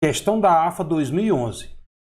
Questão da AFA 2011.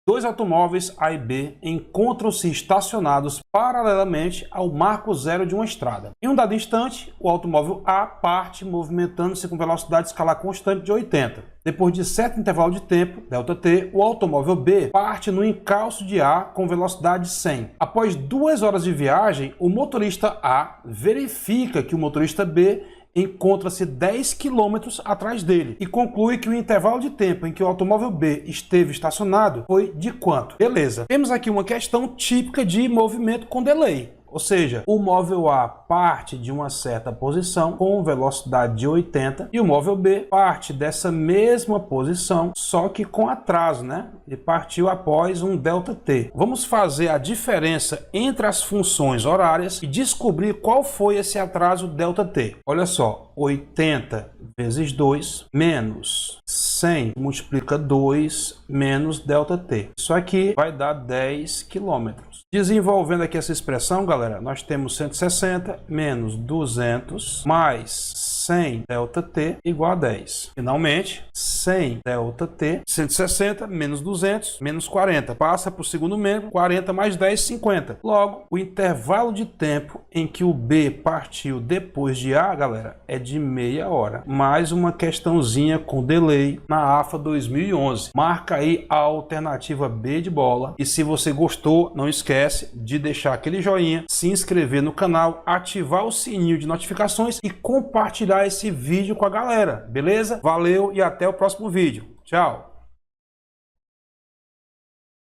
Dois automóveis A e B encontram-se estacionados paralelamente ao marco zero de uma estrada. Em um dado instante, o automóvel A parte movimentando-se com velocidade escalar constante de 80. Depois de certo intervalo de tempo, ΔT, o automóvel B parte no encalço de A com velocidade 100. Após 2 horas de viagem, o motorista A verifica que o motorista B encontra-se 10 km atrás dele e conclui que o intervalo de tempo em que o automóvel B esteve estacionado foi de quanto? Beleza. Temos aqui uma questão típica de movimento com delay. Ou seja, o móvel A parte de uma certa posição com velocidade de 80 e o móvel B parte dessa mesma posição, só que com atraso, né? Ele partiu após um ΔT. Vamos fazer a diferença entre as funções horárias e descobrir qual foi esse atraso ΔT. Olha só, 80 vezes 2 menos 100 multiplica 2 menos ΔT. Isso aqui vai dar 10 km. Desenvolvendo aqui essa expressão, galera, nós temos 160 menos 200 mais 100 ΔT igual a 10. Finalmente, 100 ΔT, 160 menos 200 menos 40. Passa para o segundo membro, 40 mais 10, 50. Logo, o intervalo de tempo em que o B partiu depois de A, galera, é de meia hora. Mais uma questãozinha com delay na AFA 2011. Marca aí a alternativa B de bola. E se você gostou, não esquece de deixar aquele joinha, se inscrever no canal, ativar o sininho de notificações e compartilhar esse vídeo com a galera, beleza? Valeu e até o próximo vídeo. Tchau!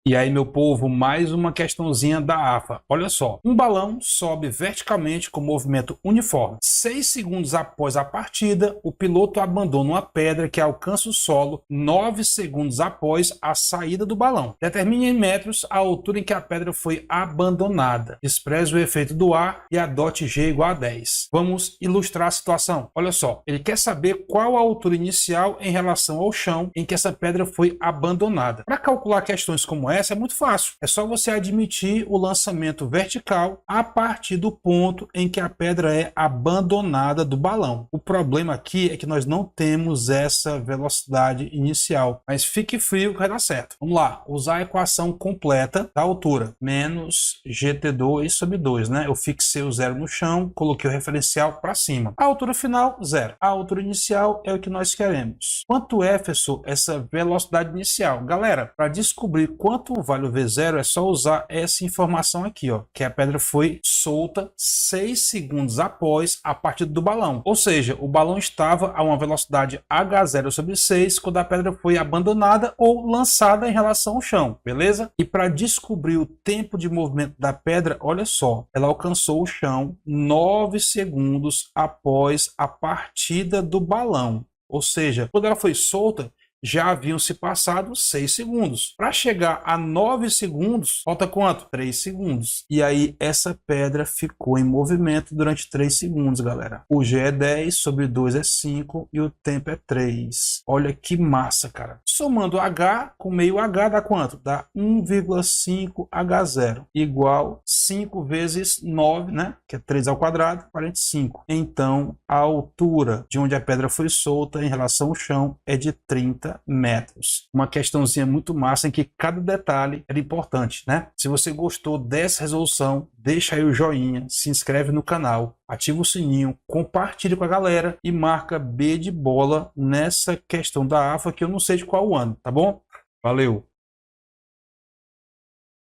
E aí, meu povo, mais uma questãozinha da AFA. Olha só, um balão sobe verticalmente com movimento uniforme. 6 segundos após a partida, o piloto abandona uma pedra que alcança o solo 9 segundos após a saída do balão. Determine em metros a altura em que a pedra foi abandonada. Despreze o efeito do ar e adote G igual a 10. Vamos ilustrar a situação. Olha só, ele quer saber qual a altura inicial em relação ao chão em que essa pedra foi abandonada. Para calcular questões como essa é muito fácil. É só você admitir o lançamento vertical a partir do ponto em que a pedra é abandonada do balão. O problema aqui é que nós não temos essa velocidade inicial, mas fique frio que vai dar certo. Vamos lá, usar a equação completa da altura, menos GT2 sobre 2, né? Eu fixei o zero no chão, coloquei o referencial para cima. A altura final, zero. A altura inicial é o que nós queremos. Quanto é, professor, essa velocidade inicial? Galera, para descobrir quanto vale o V0 é só usar essa informação aqui, ó, que a pedra foi solta 6 segundos após a partida do balão. Ou seja, o balão estava a uma velocidade H0 sobre 6 quando a pedra foi abandonada ou lançada em relação ao chão, beleza? E para descobrir o tempo de movimento da pedra, olha só, ela alcançou o chão 9 segundos após a partida do balão. Ou seja, quando ela foi solta, já haviam se passado 6 segundos. Para chegar a 9 segundos, falta quanto? 3 segundos. E aí essa pedra ficou em movimento durante 3 segundos, galera. O G é 10, sobre 2 é 5 e o tempo é 3. Olha que massa, cara. Somando H com meio H dá quanto? Dá 1,5 H0 igual 5 vezes 9, né? Que é 3 ao quadrado, 45. Então a altura de onde a pedra foi solta em relação ao chão é de 30 metros. Uma questãozinha muito massa em que cada detalhe era importante, né? Se você gostou dessa resolução, deixa aí o joinha, se inscreve no canal, ativa o sininho, compartilha com a galera e marca B de bola nessa questão da AFA que eu não sei de qual ano, tá bom? Valeu!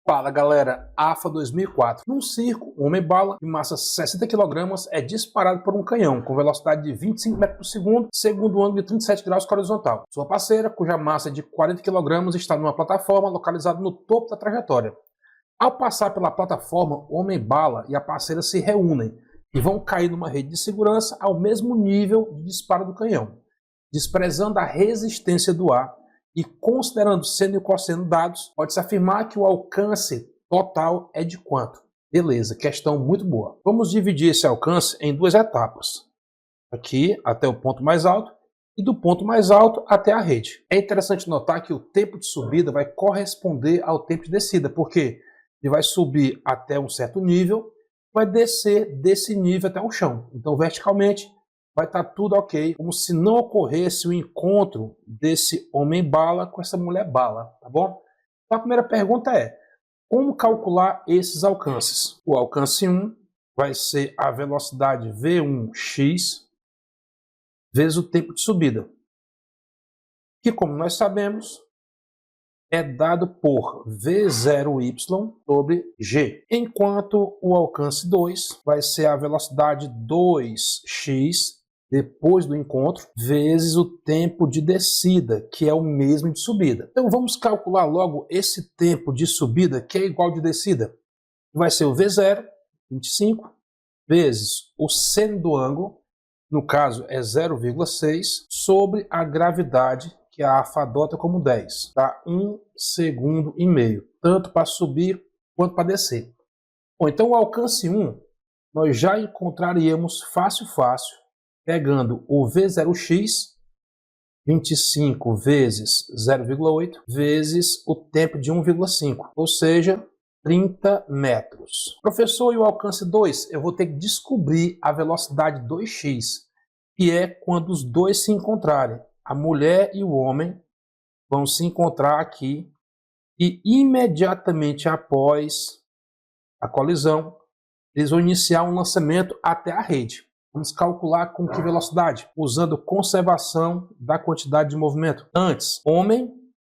Fala galera, AFA 2004. Num circo, um homem-bala de massa 60 kg é disparado por um canhão com velocidade de 25 metros por segundo, segundo o ângulo de 37 graus com a horizontal. Sua parceira, cuja massa é de 40 kg, está numa plataforma localizada no topo da trajetória. Ao passar pela plataforma, o homem-bala e a parceira se reúnem e vão cair numa rede de segurança ao mesmo nível de disparo do canhão. Desprezando a resistência do ar, e considerando seno e cosseno dados, pode-se afirmar que o alcance total é de quanto? Beleza, questão muito boa. Vamos dividir esse alcance em 2 etapas. Aqui até o ponto mais alto e do ponto mais alto até a rede. É interessante notar que o tempo de subida vai corresponder ao tempo de descida, porque ele vai subir até um certo nível, vai descer desse nível até o chão. Então, verticalmente, vai estar tudo ok, como se não ocorresse o encontro desse homem bala com essa mulher bala, tá bom? Então a primeira pergunta é, como calcular esses alcances? O alcance 1 vai ser a velocidade v1x vezes o tempo de subida, que, como nós sabemos, é dado por v0y sobre g, enquanto o alcance 2 vai ser a velocidade 2x depois do encontro, vezes o tempo de descida, que é o mesmo de subida. Então vamos calcular logo esse tempo de subida, que é igual de descida. Vai ser o V0, 25, vezes o seno do ângulo, no caso é 0,6, sobre a gravidade, que a AFA adota como 10. Dá 1,5 segundo, tanto para subir quanto para descer. Bom, então o alcance 1, nós já encontraríamos fácil, pegando o V0x, 25 vezes 0,8, vezes o tempo de 1,5, ou seja, 30 metros. Professor, e o alcance 2? Eu vou ter que descobrir a velocidade 2x, que é quando os dois se encontrarem. A mulher e o homem vão se encontrar aqui e imediatamente após a colisão, eles vão iniciar um lançamento até a rede. Vamos calcular com que velocidade? Usando conservação da quantidade de movimento. Antes, homem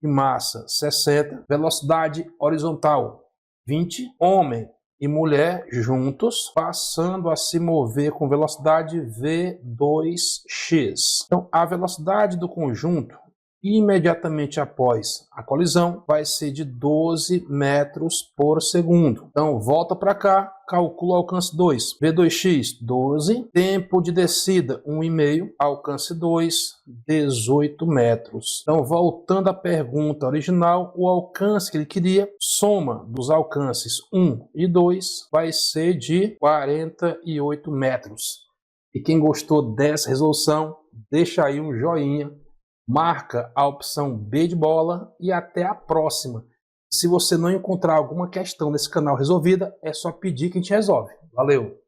e massa 60, velocidade horizontal 20, homem e mulher juntos, passando a se mover com velocidade v2x. Então, a velocidade do conjunto, imediatamente após a colisão, vai ser de 12 metros por segundo. Então, volta para cá, calcula o alcance 2. V2x, 12. Tempo de descida, 1,5. Alcance 2, 18 metros. Então, voltando à pergunta original, o alcance que ele queria, soma dos alcances 1 e 2, vai ser de 48 metros. E quem gostou dessa resolução, deixa aí um joinha, marca a opção B de bola e até a próxima. Se você não encontrar alguma questão desse canal resolvida, é só pedir que a gente resolve. Valeu!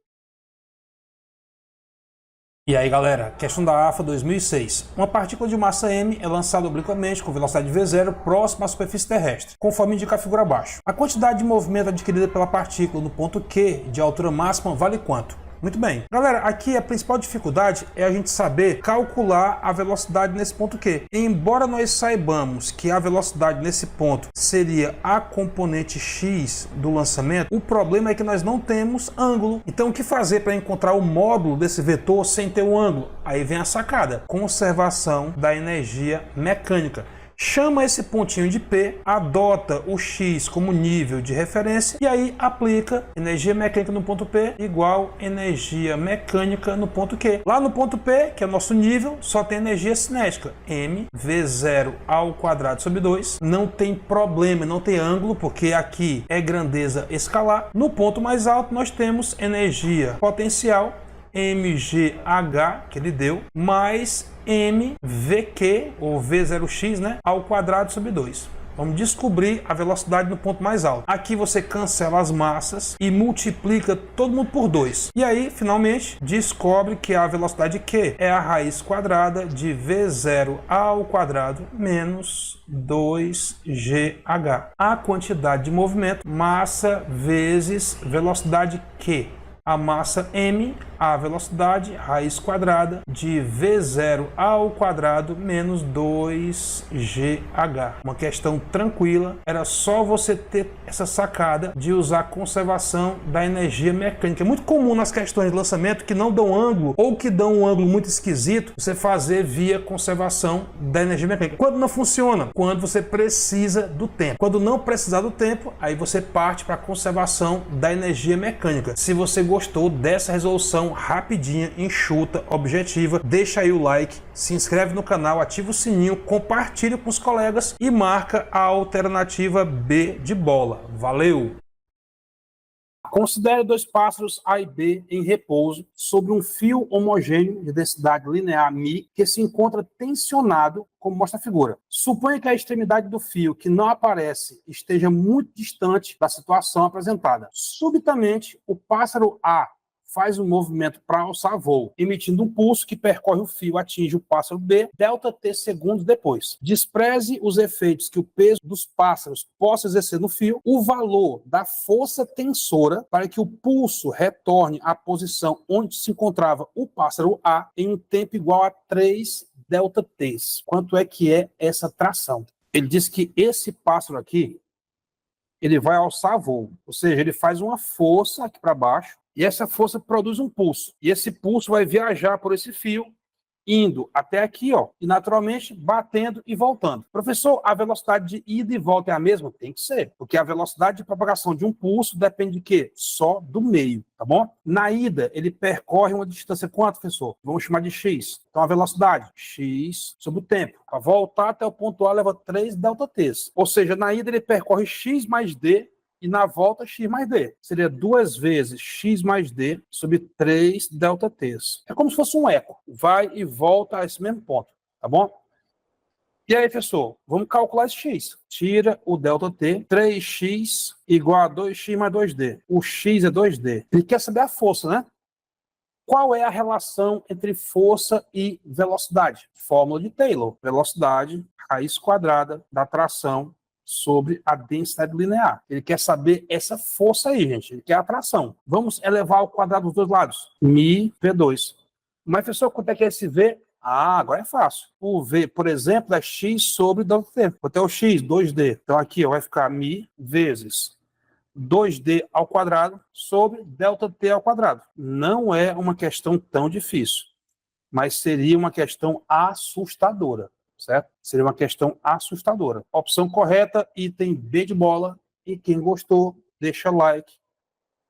E aí galera, questão da AFA 2006. Uma partícula de massa m é lançada obliquamente com velocidade v0 próxima à superfície terrestre, conforme indica a figura abaixo. A quantidade de movimento adquirida pela partícula no ponto Q de altura máxima vale quanto? Muito bem. Galera, aqui a principal dificuldade é a gente saber calcular a velocidade nesse ponto Q. Embora nós saibamos que a velocidade nesse ponto seria a componente x do lançamento, o problema é que nós não temos ângulo. Então o que fazer para encontrar o módulo desse vetor sem ter um ângulo? Aí vem a sacada. Conservação da energia mecânica. Chama esse pontinho de P, adota o X como nível de referência e aí aplica energia mecânica no ponto P igual energia mecânica no ponto Q. Lá no ponto P, que é o nosso nível, só tem energia cinética, mv0 ao quadrado sobre 2. Não tem problema, não tem ângulo, porque aqui é grandeza escalar. No ponto mais alto nós temos energia potencial, mgh, que ele deu, mais mvq, ou v0x, né, ao quadrado sobre 2. Vamos descobrir a velocidade no ponto mais alto. Aqui você cancela as massas e multiplica todo mundo por 2. E aí, finalmente, descobre que a velocidade Q é a raiz quadrada de v0 ao quadrado menos 2gh. A quantidade de movimento, massa vezes velocidade Q. A massa m, a velocidade, raiz quadrada de v0 ao quadrado menos 2gh. Uma questão tranquila, era só você ter essa sacada de usar conservação da energia mecânica. É muito comum nas questões de lançamento que não dão ângulo ou que dão um ângulo muito esquisito, você fazer via conservação da energia mecânica. Quando não funciona? Quando você precisa do tempo. Quando não precisar do tempo, aí você parte para a conservação da energia mecânica. Se você gostou dessa resolução rapidinha, enxuta, objetiva, deixa aí o like, se inscreve no canal, ativa o sininho, compartilha com os colegas e marca a alternativa B de bola. Valeu! Considere dois pássaros A e B em repouso sobre um fio homogêneo de densidade linear μ que se encontra tensionado, como mostra a figura. Suponha que a extremidade do fio que não aparece esteja muito distante da situação apresentada. Subitamente, o pássaro A faz um movimento para alçar voo, emitindo um pulso que percorre o fio, atinge o pássaro B, ΔT segundos depois. Despreze os efeitos que o peso dos pássaros possa exercer no fio, o valor da força tensora para que o pulso retorne à posição onde se encontrava o pássaro A em um tempo igual a 3 ΔT. Quanto é que é essa tração? Ele diz que esse pássaro aqui, ele vai alçar voo, ou seja, ele faz uma força aqui para baixo, e essa força produz um pulso, e esse pulso vai viajar por esse fio, indo até aqui, ó, e naturalmente batendo e voltando. Professor, a velocidade de ida e volta é a mesma? Tem que ser, porque a velocidade de propagação de um pulso depende de quê? Só do meio, tá bom? Na ida, ele percorre uma distância quanto, professor? Vamos chamar de x. Então, a velocidade, x sobre o tempo. Para voltar até o ponto A, leva 3 ΔTs. Ou seja, na ida ele percorre x mais d, e na volta x mais d. Seria 2 vezes x mais d sobre 3 ΔTs. É como se fosse um eco. Vai e volta a esse mesmo ponto, tá bom? E aí, professor, vamos calcular esse x. Tira o ΔT, 3x igual a 2x mais 2d. O x é 2d. Ele quer saber a força, né? Qual é a relação entre força e velocidade? Fórmula de Taylor. Velocidade, raiz quadrada da tração sobre a densidade linear. Ele quer saber essa força aí, gente. Ele quer a tração. Vamos elevar ao quadrado dos dois lados. Mi V2. Mas, professor, quanto é que é esse V? Ah, agora é fácil. O V, por exemplo, é x sobre ΔT. Quanto é o x? 2D. Então, aqui ó, vai ficar mi vezes 2D ao quadrado sobre ΔT ao quadrado. Não é uma questão tão difícil, mas seria uma questão assustadora. Certo? Seria uma questão assustadora. Opção correta, item B de bola. E quem gostou, deixa like.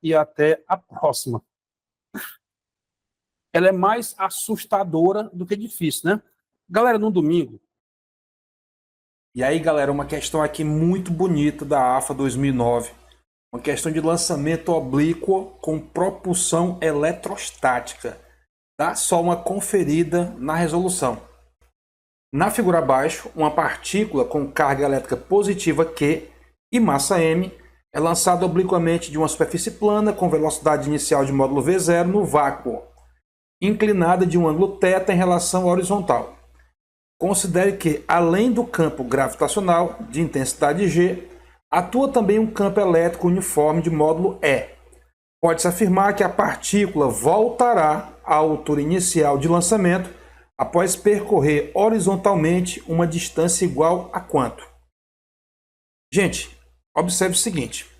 E até a próxima. Ela é mais assustadora do que difícil, né? Galera, no domingo. E aí, galera, uma questão aqui muito bonita da AFA 2009. Uma questão de lançamento oblíquo com propulsão eletrostática. Dá só uma conferida na resolução. Na figura abaixo, uma partícula com carga elétrica positiva Q e massa m é lançada obliquamente de uma superfície plana com velocidade inicial de módulo V0 no vácuo, inclinada de um ângulo θ em relação à horizontal. Considere que, além do campo gravitacional de intensidade G, atua também um campo elétrico uniforme de módulo E. Pode-se afirmar que a partícula voltará à altura inicial de lançamento após percorrer horizontalmente uma distância igual a quanto? Gente, observe o seguinte.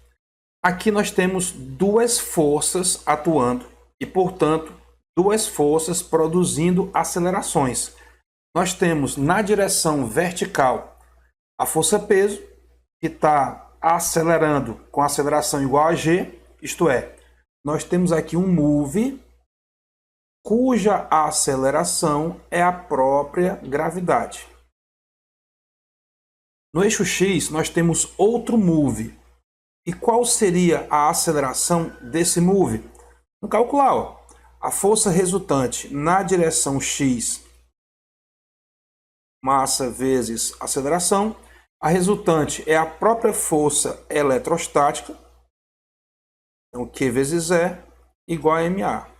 Aqui nós temos duas forças atuando e, portanto, duas forças produzindo acelerações. Nós temos na direção vertical a força peso, que está acelerando com aceleração igual a g, isto é, nós temos aqui um move cuja aceleração é a própria gravidade. No eixo X, nós temos outro move. E qual seria a aceleração desse move? Vamos calcular, ó. A força resultante na direção X, massa vezes aceleração. A resultante é a própria força eletrostática. Então, Q vezes E igual a MA.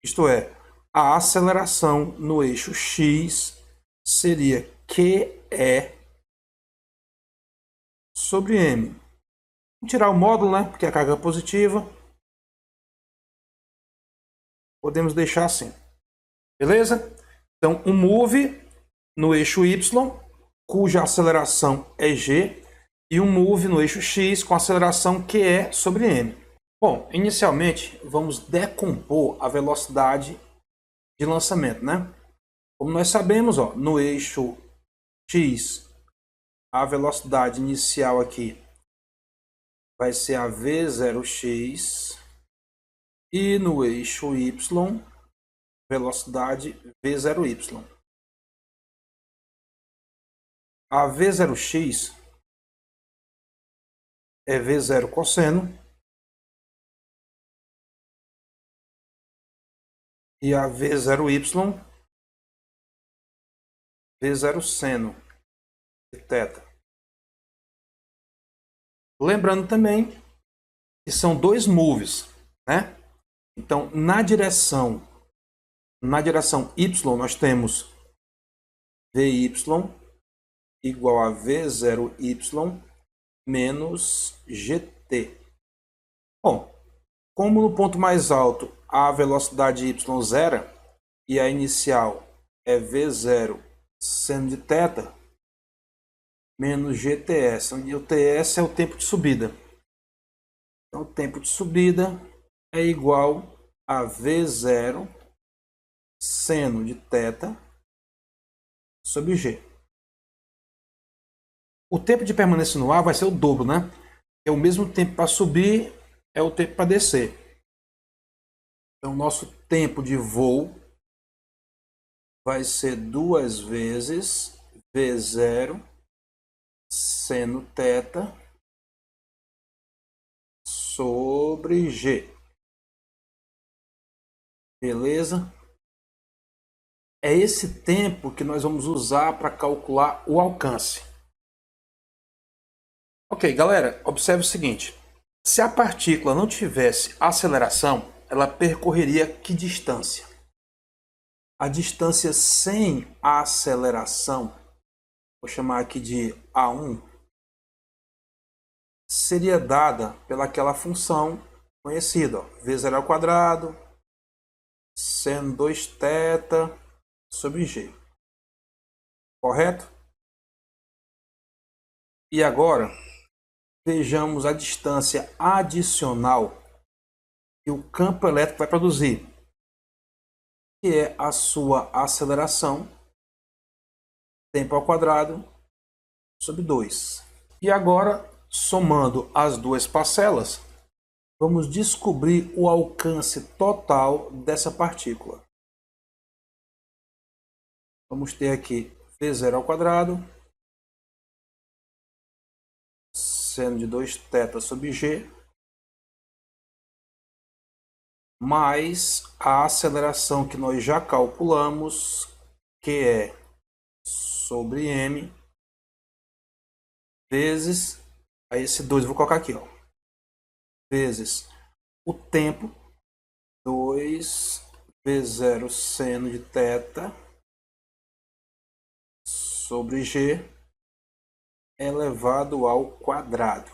Isto é, a aceleração no eixo X seria QE sobre M. Vamos tirar o módulo, né? Porque a carga é positiva. Podemos deixar assim. Beleza? Então, um move no eixo Y, cuja aceleração é G, e um move no eixo X com aceleração QE sobre M. Bom, inicialmente vamos decompor a velocidade de lançamento, né? Como nós sabemos, ó, no eixo X, a velocidade inicial aqui vai ser a V0x e no eixo Y, velocidade V0y. A V0x é V0 cosseno e a V0y, V0 seno de θ. Lembrando também que são dois moves, né? Então, na direção y, nós temos Vy igual a V0y menos GT. Bom, como no ponto mais alto a velocidade y zero e a inicial é V0 seno de θ menos GTS, onde o TS é o tempo de subida. Então, o tempo de subida é igual a V0 seno de θ sobre G. O tempo de permanência no ar vai ser o dobro, né? É o mesmo tempo para subir, é o tempo para descer. Então, nosso tempo de voo vai ser 2 vezes V0 seno θ sobre G. Beleza? É esse tempo que nós vamos usar para calcular o alcance. Ok, galera, observe o seguinte. Se a partícula não tivesse aceleração, ela percorreria que distância? A distância sem a aceleração, vou chamar aqui de A1, seria dada pelaquela função conhecida, ó, V0 ao quadrado, seno 2θ sobre G. Correto? E agora, vejamos a distância adicional que o campo elétrico vai produzir, que é a sua aceleração, tempo ao quadrado, sobre 2. E agora, somando as duas parcelas, vamos descobrir o alcance total dessa partícula. Vamos ter aqui V0 ao quadrado, seno de 2θ sobre G, mais a aceleração que nós já calculamos, que é sobre m, vezes, aí esse 2 eu vou colocar aqui, ó, vezes o tempo, 2 V0 seno de θ sobre G elevado ao quadrado.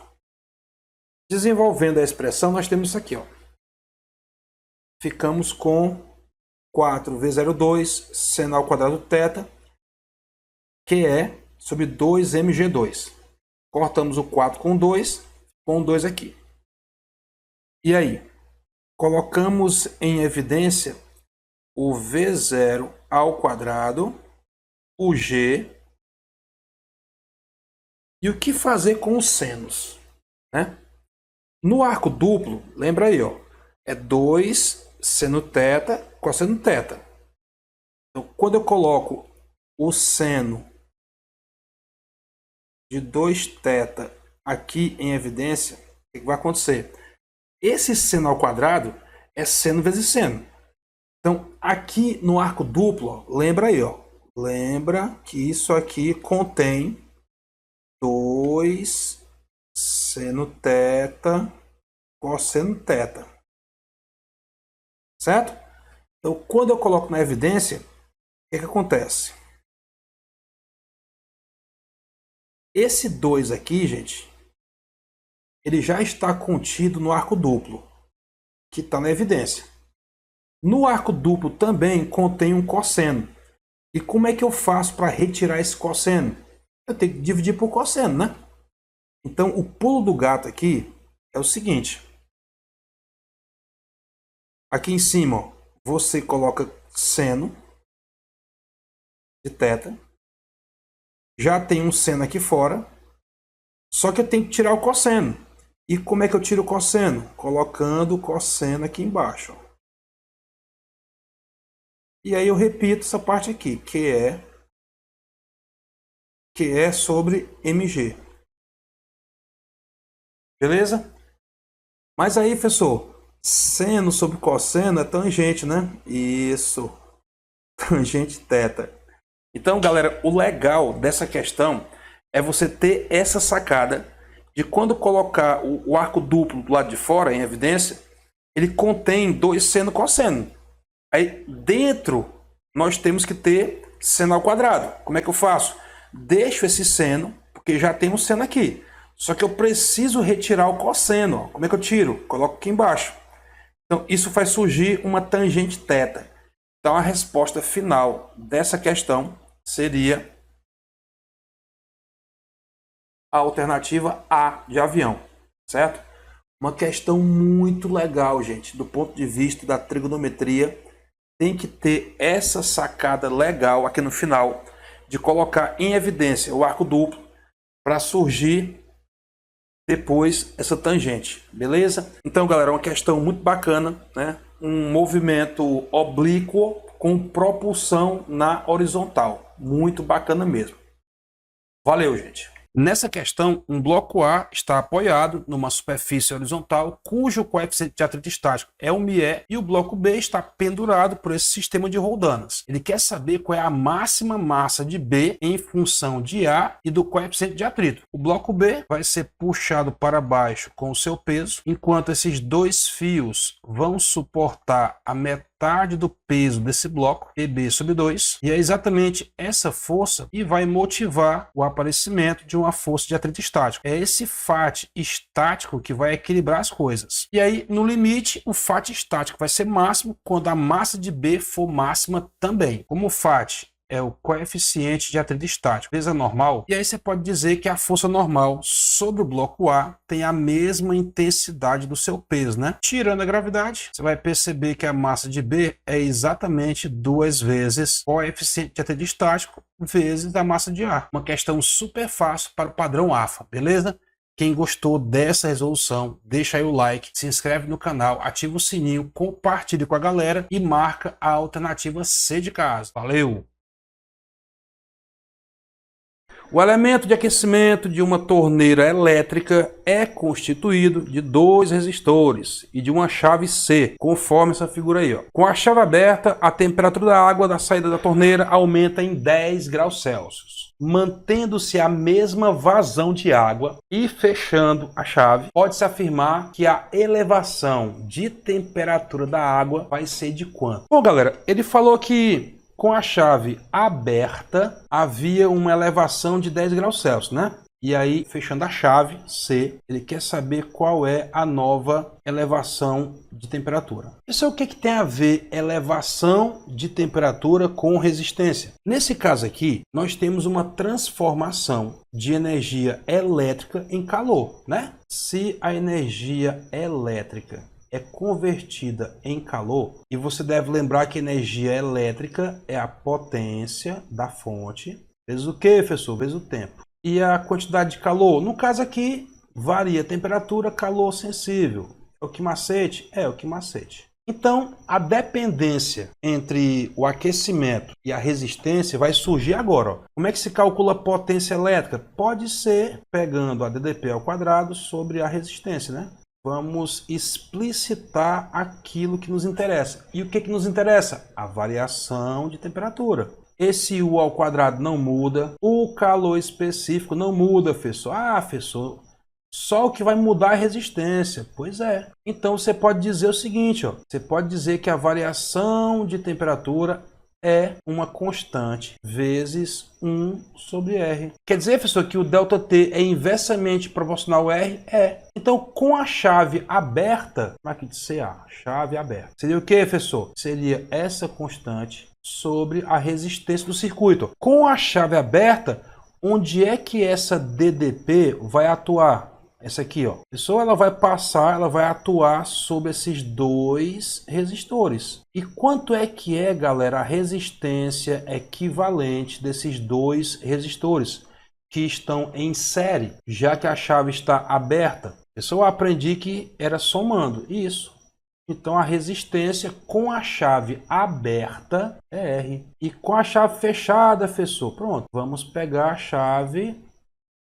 Desenvolvendo a expressão, nós temos isso aqui, ó. Ficamos com 4V02 seno ao quadrado θ, que é sobre 2mg2. Cortamos o 4 com 2 aqui. E aí? Colocamos em evidência o V0 ao quadrado, o G, e o que fazer com os senos, né? No arco duplo, lembra aí, ó, é 2 seno θ cosseno θ. Então, quando eu coloco o seno de 2θ aqui em evidência, o que vai acontecer? Esse seno ao quadrado é seno vezes seno. Então, aqui no arco duplo, ó, lembra aí, ó, lembra que isso aqui contém 2 seno θ cosseno θ. Certo? Então, quando eu coloco na evidência, o que acontece? Esse 2 aqui, gente, ele já está contido no arco duplo, que está na evidência. No arco duplo também contém um cosseno. E como é que eu faço para retirar esse cosseno? Eu tenho que dividir por cosseno, né? Então, o pulo do gato aqui é o seguinte. Aqui em cima, ó, você coloca seno de θ. Já tem um seno aqui fora. Só que eu tenho que tirar o cosseno. E como é que eu tiro o cosseno? Colocando o cosseno aqui embaixo, ó. E aí eu repito essa parte aqui, que é sobre mg. Beleza? Mas aí, professor, seno sobre cosseno é tangente, né? Isso. Tangente θ. Então, galera, o legal dessa questão é você ter essa sacada de quando colocar o arco duplo do lado de fora em evidência, ele contém dois seno e cosseno. Aí dentro nós temos que ter seno ao quadrado. Como é que eu faço? Deixo esse seno, porque já tem um seno aqui. Só que eu preciso retirar o cosseno. Como é que eu tiro? Coloco aqui embaixo. Então isso faz surgir uma tangente θ. Então a resposta final dessa questão seria a alternativa A de avião, certo? Uma questão muito legal, gente, do ponto de vista da trigonometria. Tem que ter essa sacada legal aqui no final de colocar em evidência o arco duplo para surgir depois essa tangente, beleza? Então, galera, é uma questão muito bacana, né? Um movimento oblíquo com propulsão na horizontal. Muito bacana mesmo. Valeu, gente! Nessa questão, um bloco A está apoiado numa superfície horizontal cujo coeficiente de atrito estático é o μe e o bloco B está pendurado por esse sistema de roldanas. Ele quer saber qual é a máxima massa de B em função de A e do coeficiente de atrito. O bloco B vai ser puxado para baixo com o seu peso, enquanto esses dois fios vão suportar a metade do peso desse bloco, EB sobre 2, e é exatamente essa força que vai motivar o aparecimento de uma força de atrito estático. É esse FAT estático que vai equilibrar as coisas. E aí, no limite, o FAT estático vai ser máximo quando a massa de B for máxima também. Como o FAT é o coeficiente de atrito estático, vezes a normal, e aí você pode dizer que a força normal sobre o bloco A tem a mesma intensidade do seu peso, né? Tirando a gravidade, você vai perceber que a massa de B é exatamente 2 vezes o coeficiente de atrito estático vezes a massa de A. Uma questão super fácil para o padrão AFA, beleza? Quem gostou dessa resolução, deixa aí o like, se inscreve no canal, ativa o sininho, compartilha com a galera e marca a alternativa C de casa. Valeu! O elemento de aquecimento de uma torneira elétrica é constituído de 2 resistores e de uma chave C, conforme essa figura aí, ó. Com a chave aberta, a temperatura da água da saída da torneira aumenta em 10 graus Celsius. Mantendo-se a mesma vazão de água e fechando a chave, pode-se afirmar que a elevação de temperatura da água vai ser de quanto? Bom, galera, ele falou que com a chave aberta, havia uma elevação de 10 graus Celsius, né? E aí, fechando a chave C, ele quer saber qual é a nova elevação de temperatura. Isso é o que tem a ver elevação de temperatura com resistência. Nesse caso aqui, nós temos uma transformação de energia elétrica em calor, né? Se a energia elétrica é convertida em calor, e você deve lembrar que energia elétrica é a potência da fonte, vezes o que, professor? Vezes o tempo. E a quantidade de calor, no caso aqui, varia temperatura, calor sensível. É o que macete? É o que macete. Então, a dependência entre o aquecimento e a resistência vai surgir agora. Ó. Como é que se calcula a potência elétrica? Pode ser pegando a ddP ao quadrado sobre a resistência, né? Vamos explicitar aquilo que nos interessa. E o que nos interessa? A variação de temperatura. Esse U ao quadrado não muda. O calor específico não muda, professor. Ah, professor, só o que vai mudar é a resistência. Pois é. Então você pode dizer o seguinte, ó. Você pode dizer que a variação de temperatura é uma constante vezes 1 sobre R. Quer dizer, professor, que o ΔT é inversamente proporcional a R? É. Então, com a chave aberta, aqui de CA, chave aberta, seria o que, professor? Seria essa constante sobre a resistência do circuito. Com a chave aberta, onde é que essa ddP vai atuar? Essa aqui, ó. A pessoa ela vai atuar sobre esses 2 resistores. E quanto é que é, galera, a resistência equivalente desses 2 resistores que estão em série, já que a chave está aberta? Eu aprendi que era somando. Isso. Então a resistência com a chave aberta é R. E com a chave fechada, professor, pronto. Vamos pegar a chave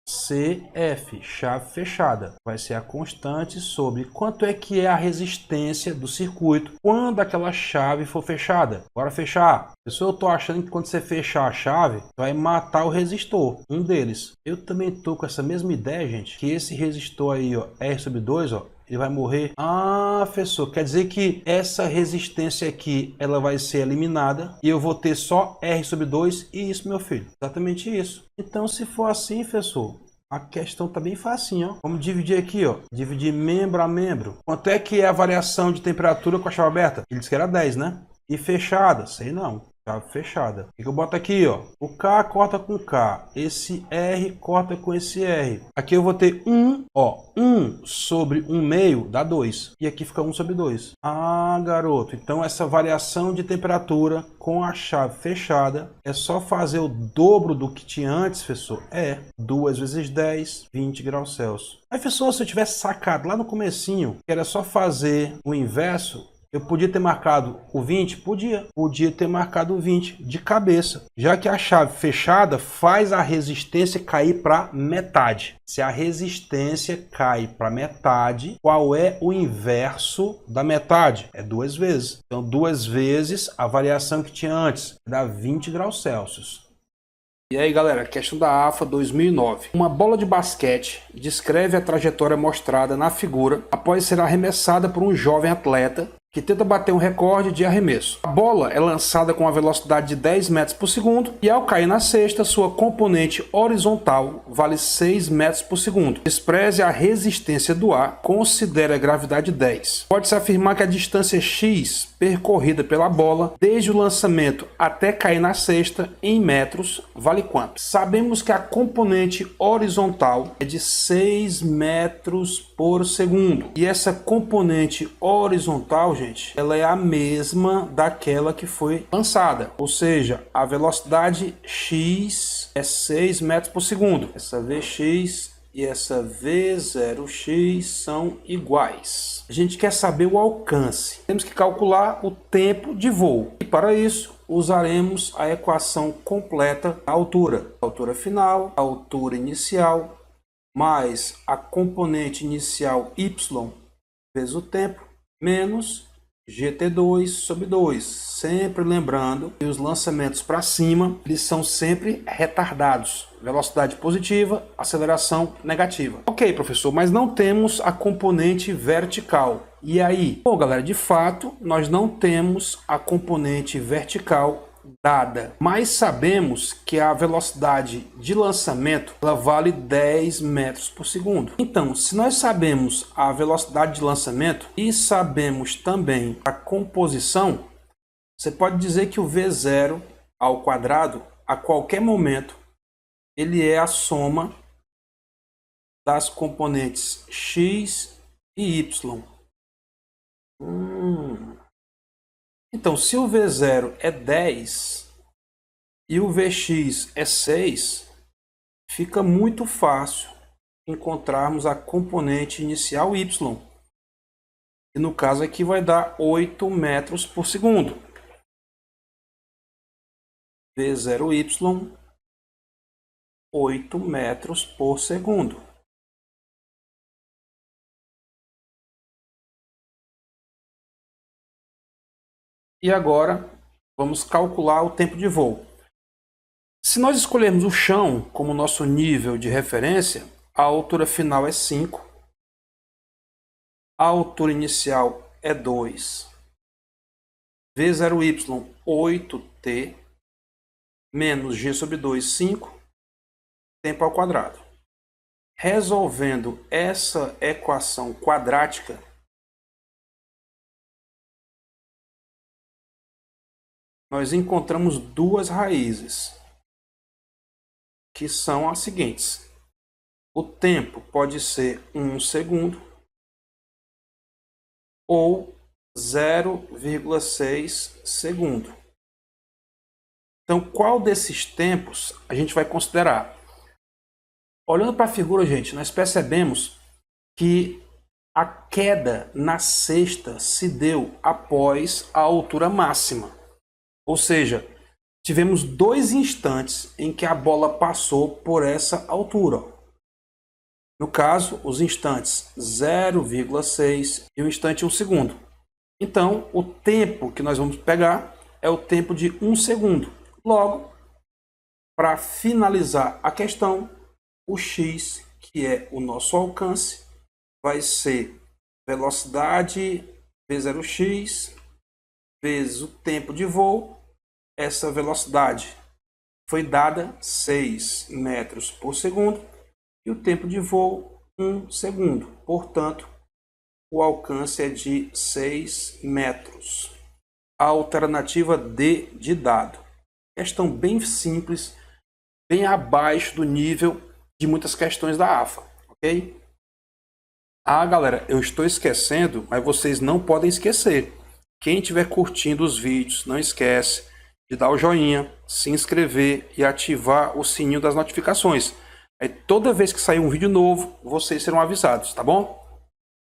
CF, chave fechada, vai ser a constante sobre quanto é que é a resistência do circuito quando aquela chave for fechada. Bora fechar. Pessoal, eu estou achando que quando você fechar a chave, vai matar o resistor, um deles. Eu também estou com essa mesma ideia, gente, que esse resistor aí, ó, R sobre 2, ó, ele vai morrer. Ah, professor, quer dizer que essa resistência aqui, ela vai ser eliminada e eu vou ter só R sobre 2 e isso, meu filho. Exatamente isso. Então, se for assim, professor, a questão tá bem facinho, ó. Vamos dividir aqui, ó. Dividir membro a membro. Quanto é que é a variação de temperatura com a chave aberta? Ele disse que era 10, né? E fechada? Sei não. Chave fechada. O que eu boto aqui, ó? O K corta com K. Esse R corta com esse R. Aqui eu vou ter 1, ó. 1 sobre 1 meio dá 2. E aqui fica 1 sobre 2. Ah, garoto. Então essa variação de temperatura com a chave fechada é só fazer o dobro do que tinha antes, professor? É. 2 vezes 10, 20 graus Celsius. Aí, professor, se eu tivesse sacado lá no comecinho, que era só fazer o inverso, eu podia ter marcado o 20? Podia. Podia ter marcado o 20 de cabeça. Já que a chave fechada faz a resistência cair para metade. Se a resistência cai para metade, qual é o inverso da metade? É 2 vezes. Então, 2 vezes a variação que tinha antes. Dá 20 graus Celsius. E aí, galera, questão da AFA 2009. Uma bola de basquete descreve a trajetória mostrada na figura após ser arremessada por um jovem atleta que tenta bater um recorde de arremesso. A bola é lançada com a velocidade de 10 metros por segundo e ao cair na cesta, sua componente horizontal vale 6 metros por segundo. Despreze a resistência do ar, considere a gravidade 10. Pode-se afirmar que a distância x percorrida pela bola, desde o lançamento até cair na cesta, em metros, vale quanto? Sabemos que a componente horizontal é de 6 metros por segundo. E essa componente horizontal, gente, ela é a mesma daquela que foi lançada. Ou seja, a velocidade x é 6 metros por segundo. Essa Vx e essa V0x são iguais. A gente quer saber o alcance. Temos que calcular o tempo de voo. E para isso, usaremos a equação completa da altura. A altura final, a altura inicial, mais a componente inicial y vezes o tempo, menos GT2 sobre 2. Sempre lembrando que os lançamentos para cima, eles são sempre retardados. Velocidade positiva, aceleração negativa. Ok, professor, mas não temos a componente vertical. E aí? Bom, galera, de fato, nós não temos a componente vertical dada, mas sabemos que a velocidade de lançamento ela vale 10 metros por segundo. Então, se nós sabemos a velocidade de lançamento e sabemos também a composição, você pode dizer que o V0 ao quadrado, a qualquer momento, ele é a soma das componentes x e y. Então, se o V0 é 10 e o Vx é 6, fica muito fácil encontrarmos a componente inicial y. E no caso aqui vai dar 8 metros por segundo. V0y, 8 metros por segundo. E agora vamos calcular o tempo de voo. Se nós escolhermos o chão como nosso nível de referência, a altura final é 5, a altura inicial é 2, V0y 8t, menos g sobre 2, 5, tempo ao quadrado. Resolvendo essa equação quadrática, nós encontramos duas raízes, que são as seguintes. O tempo pode ser 1 segundo ou 0,6 segundo. Então, qual desses tempos a gente vai considerar? Olhando para a figura, gente, nós percebemos que a queda na cesta se deu após a altura máxima. Ou seja, tivemos 2 instantes em que a bola passou por essa altura. No caso, os instantes 0,6 e o instante 1 segundo. Então, o tempo que nós vamos pegar é o tempo de 1 segundo. Logo, para finalizar a questão, o x, que é o nosso alcance, vai ser velocidade V0x vezes o tempo de voo. Essa velocidade foi dada 6 metros por segundo e o tempo de voo 1 segundo. Portanto, o alcance é de 6 metros. A alternativa D de dado. Questão bem simples, bem abaixo do nível de muitas questões da AFA, ok? Ah, galera, eu estou esquecendo, mas vocês não podem esquecer. Quem estiver curtindo os vídeos, não esquece de dar o joinha, se inscrever e ativar o sininho das notificações. Aí toda vez que sair um vídeo novo, vocês serão avisados, tá bom?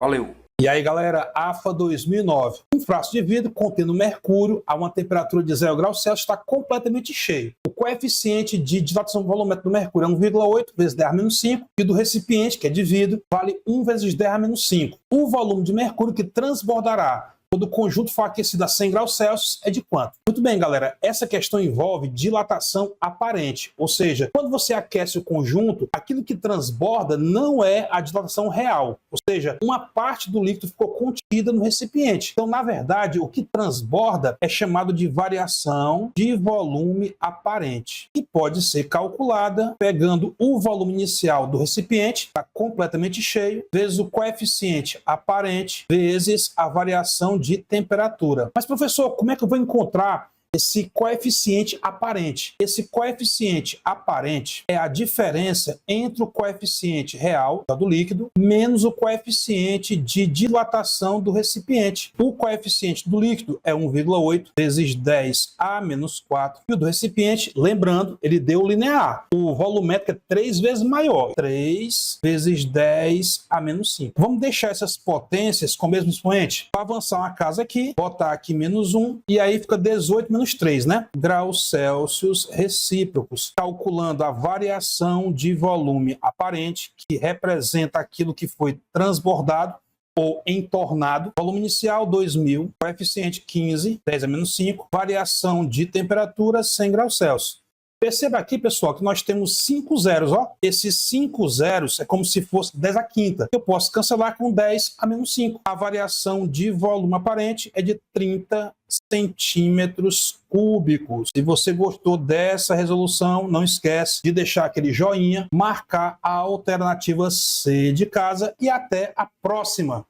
Valeu! E aí, galera, AFA 2009. Um frasco de vidro contendo mercúrio a uma temperatura de 0 graus Celsius está completamente cheio. O coeficiente de dilatação do volumétrico do mercúrio é 1,8 vezes 10-5 e do recipiente, que é de vidro, vale 1 vezes 10-5. O volume de mercúrio que transbordará quando o conjunto for aquecido a 100 graus Celsius é de quanto? Muito bem, galera, essa questão envolve dilatação aparente, ou seja, quando você aquece o conjunto, aquilo que transborda não é a dilatação real, ou seja, uma parte do líquido ficou contida no recipiente. Então, na verdade, o que transborda é chamado de variação de volume aparente, que pode ser calculada pegando o volume inicial do recipiente, está completamente cheio, vezes o coeficiente aparente, vezes a variação de temperatura. Mas, professor, como é que eu vou encontrar esse coeficiente aparente? Esse coeficiente aparente é a diferença entre o coeficiente real do líquido menos o coeficiente de dilatação do recipiente. O coeficiente do líquido é 1,8 vezes 10⁻⁴. E o do recipiente, lembrando, ele deu linear. O volumétrico é 3 vezes maior. 3 vezes 10⁻⁵. Vamos deixar essas potências com o mesmo expoente? Para avançar uma casa aqui, botar aqui -1 e aí fica 18 menos 3, né? Graus Celsius recíprocos, calculando a variação de volume aparente, que representa aquilo que foi transbordado ou entornado. Volume inicial 2000, coeficiente 15, 10⁻⁵, variação de temperatura 100 graus Celsius. Perceba aqui, pessoal, que nós temos 5 zeros, ó. Esses 5 zeros é como se fosse 10 à quinta. Eu posso cancelar com 10⁻⁵. A variação de volume aparente é de 30 centímetros cúbicos. Se você gostou dessa resolução, não esquece de deixar aquele joinha, marcar a alternativa C de casa e até a próxima.